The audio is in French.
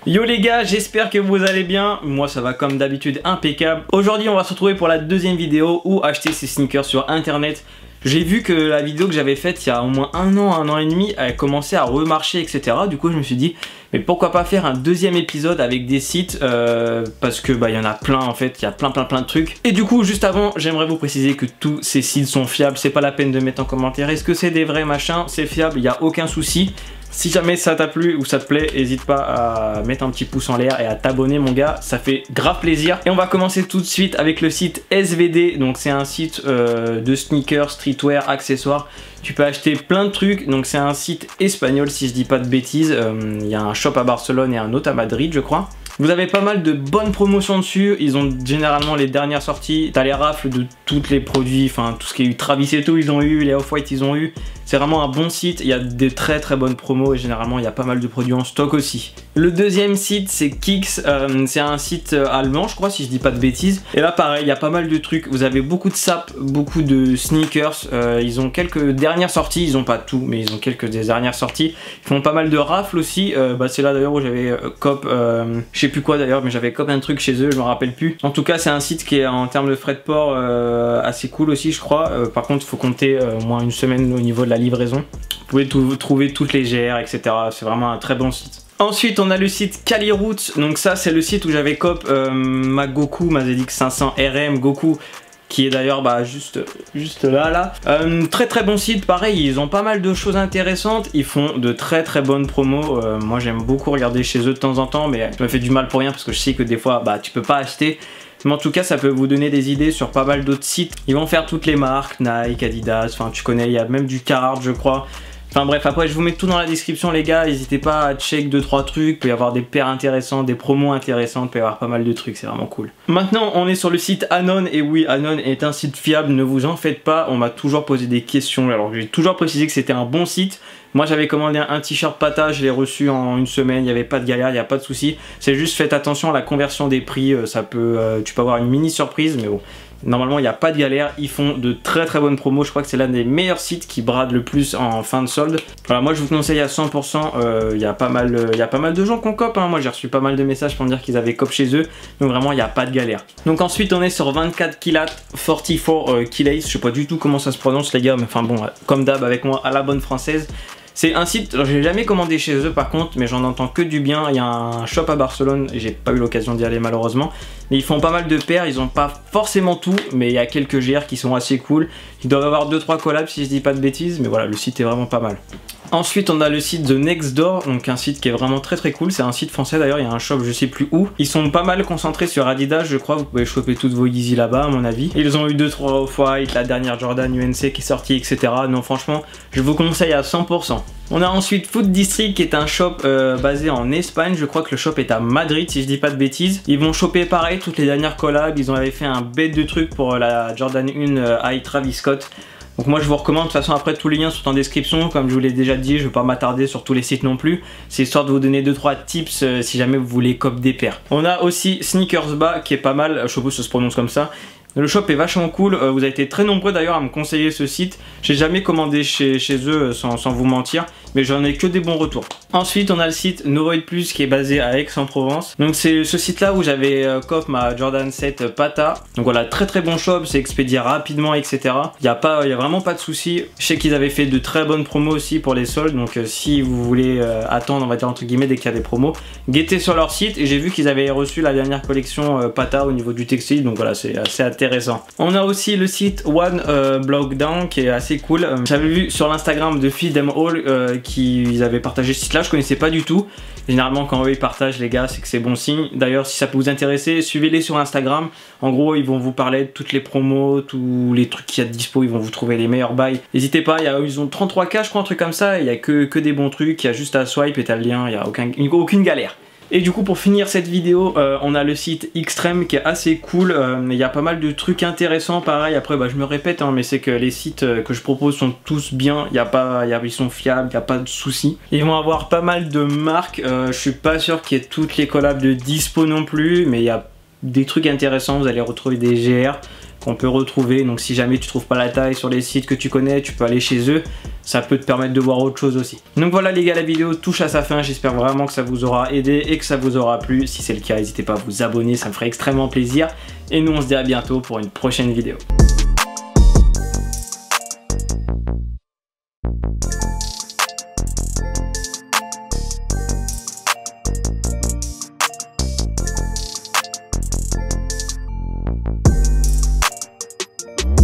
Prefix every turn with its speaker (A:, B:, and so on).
A: Yo les gars, j'espère que vous allez bien. Moi ça va comme d'habitude impeccable. Aujourd'hui on va se retrouver pour la deuxième vidéo où acheter ses sneakers sur internet. J'ai vu que la vidéo que j'avais faite il y a au moins un an et demi, elle commençait à remarcher, etc. Du coup je me suis dit, mais pourquoi pas faire un deuxième épisode avec des sites parce que bah il y en a plein en fait, il y a plein de trucs. Et du coup juste avant, j'aimerais vous préciser que tous ces sites sont fiables, c'est pas la peine de mettre en commentaire est-ce que c'est des vrais machins, c'est fiable, il n'y a aucun souci. Si jamais ça t'a plu ou ça te plaît, n'hésite pas à mettre un petit pouce en l'air et à t'abonner mon gars, ça fait grave plaisir. Et on va commencer tout de suite avec le site SVD, donc c'est un site de sneakers, streetwear, accessoires. Tu peux acheter plein de trucs, donc c'est un site espagnol si je dis pas de bêtises. Il y a un shop à Barcelone et un autre à Madrid je crois. Vous avez pas mal de bonnes promotions dessus, ils ont généralement les dernières sorties, t'as les rafles de tous les produits, enfin tout ce qui est eu Travis et tout ils ont eu, les Off-White ils ont eu. C'est vraiment un bon site, il y a des très bonnes promos et généralement il y a pas mal de produits en stock aussi. Le deuxième site c'est Kicks, c'est un site allemand je crois si je dis pas de bêtises. Et là pareil, il y a pas mal de trucs, vous avez beaucoup de sapes, beaucoup de sneakers, ils ont quelques dernières sorties, ils ont pas tout mais ils ont quelques des dernières sorties. Ils font pas mal de rafles aussi, c'est là d'ailleurs où j'avais cop, je sais plus quoi d'ailleurs mais j'avais cop un truc chez eux, je me rappelle plus. En tout cas c'est un site qui est en termes de frais de port assez cool aussi je crois. Par contre il faut compter au moins une semaine au niveau de la livraison. Vous pouvez trouver toutes les GR etc. C'est vraiment un très bon site. Ensuite on a le site Caliroute, donc ça c'est le site où j'avais cop ma Goku, ma ZX 500 RM Goku, qui est d'ailleurs juste là. Très bon site, pareil, ils ont pas mal de choses intéressantes, ils font de très bonnes promos. Moi j'aime beaucoup regarder chez eux de temps en temps, mais je me fais du mal pour rien parce que je sais que des fois tu peux pas acheter. Mais en tout cas ça peut vous donner des idées sur pas mal d'autres sites. Ils vont faire toutes les marques, Nike, Adidas, enfin tu connais, il y a même du Carhartt je crois. Enfin bref, après je vous mets tout dans la description les gars, n'hésitez pas à check 2-3 trucs, il peut y avoir des paires intéressantes, des promos intéressantes, il peut y avoir pas mal de trucs, c'est vraiment cool. Maintenant on est sur le site Anon, et oui Anon est un site fiable, ne vous en faites pas, on m'a toujours posé des questions, alors j'ai toujours précisé que c'était un bon site. Moi j'avais commandé un t-shirt Pata, je l'ai reçu en une semaine, il n'y avait pas de galère, il n'y a pas de souci. C'est juste faites attention à la conversion des prix, tu peux avoir une mini surprise mais bon. Normalement il n'y a pas de galère, ils font de très bonnes promos, je crois que c'est l'un des meilleurs sites qui brade le plus en fin de solde. Voilà, moi je vous conseille à 100%, il y a pas mal de gens qui ont cop, hein. Moi j'ai reçu pas mal de messages pour me dire qu'ils avaient cop chez eux, donc vraiment il n'y a pas de galère. Donc ensuite on est sur 24 Kilat, 44 Kilates, je sais pas du tout comment ça se prononce les gars, mais enfin bon, comme d'hab avec moi à la bonne française. C'est un site, j'ai jamais commandé chez eux par contre, mais j'en entends que du bien. Il y a un shop à Barcelone, j'ai pas eu l'occasion d'y aller malheureusement. Mais ils font pas mal de paires, ils ont pas forcément tout, mais il y a quelques GR qui sont assez cool. Ils doivent avoir 2-3 collabs si je dis pas de bêtises, mais voilà, le site est vraiment pas mal. Ensuite on a le site The Next Door, donc un site qui est vraiment très cool, c'est un site français d'ailleurs, il y a un shop je sais plus où. Ils sont pas mal concentrés sur Adidas je crois, vous pouvez choper toutes vos Yeezy là-bas à mon avis. Ils ont eu 2-3 Off-White, la dernière Jordan UNC qui est sortie etc. Non franchement je vous conseille à 100%. On a ensuite Food District qui est un shop basé en Espagne, je crois que le shop est à Madrid si je dis pas de bêtises. Ils vont choper pareil toutes les dernières collabs, ils avaient fait un bête de trucs pour la Jordan 1 High Travis Scott. Donc moi je vous recommande, de toute façon après tous les liens sont en description, comme je vous l'ai déjà dit, je ne vais pas m'attarder sur tous les sites non plus. C'est histoire de vous donner 2-3 tips si jamais vous voulez cop des paires. On a aussi Sneakersba qui est pas mal, je suppose que ça se prononce comme ça. Le shop est vachement cool, vous avez été très nombreux d'ailleurs à me conseiller ce site. J'ai jamais commandé chez eux sans vous mentir, mais j'en ai que des bons retours. Ensuite on a le site Novoid Plus qui est basé à Aix-en-Provence. Donc c'est ce site là où j'avais cop ma Jordan 7 Pata. Donc voilà, très bon shop, c'est expédié rapidement etc. Il y a vraiment pas de souci. Je sais qu'ils avaient fait de très bonnes promos aussi pour les soldes, donc si vous voulez attendre on va dire entre guillemets dès qu'il y a des promos, guettez sur leur site. Et j'ai vu qu'ils avaient reçu la dernière collection Pata au niveau du textile, donc voilà c'est assez intéressant. On a aussi le site One Block Down qui est assez cool. J'avais vu sur l'Instagram de Feed Them All qu'ils avaient partagé ce site là, je connaissais pas du tout. Généralement quand eux ils partagent les gars c'est que c'est bon signe. D'ailleurs si ça peut vous intéresser, suivez-les sur Instagram. En gros ils vont vous parler de toutes les promos, tous les trucs qu'il y a de dispo, ils vont vous trouver les meilleurs bails. N'hésitez pas, ils ont 33K je crois, un truc comme ça, il y a que des bons trucs, il y a juste à swipe et t'as le lien, il n'y a aucune galère. Et du coup pour finir cette vidéo on a le site Extreme qui est assez cool, il y a pas mal de trucs intéressants pareil. Après je me répète mais c'est que les sites que je propose sont tous bien, ils sont fiables, il n'y a pas de soucis. Ils vont avoir pas mal de marques, je suis pas sûr qu'il y ait toutes les collabs de dispo non plus, mais il y a des trucs intéressants, vous allez retrouver des GR. qu'on peut retrouver. Donc si jamais tu trouves pas la taille sur les sites que tu connais, tu peux aller chez eux. Ça peut te permettre de voir autre chose aussi. Donc voilà les gars, la vidéo touche à sa fin. J'espère vraiment que ça vous aura aidé et que ça vous aura plu. Si c'est le cas, n'hésitez pas à vous abonner, ça me ferait extrêmement plaisir. Et nous on se dit à bientôt pour une prochaine vidéo.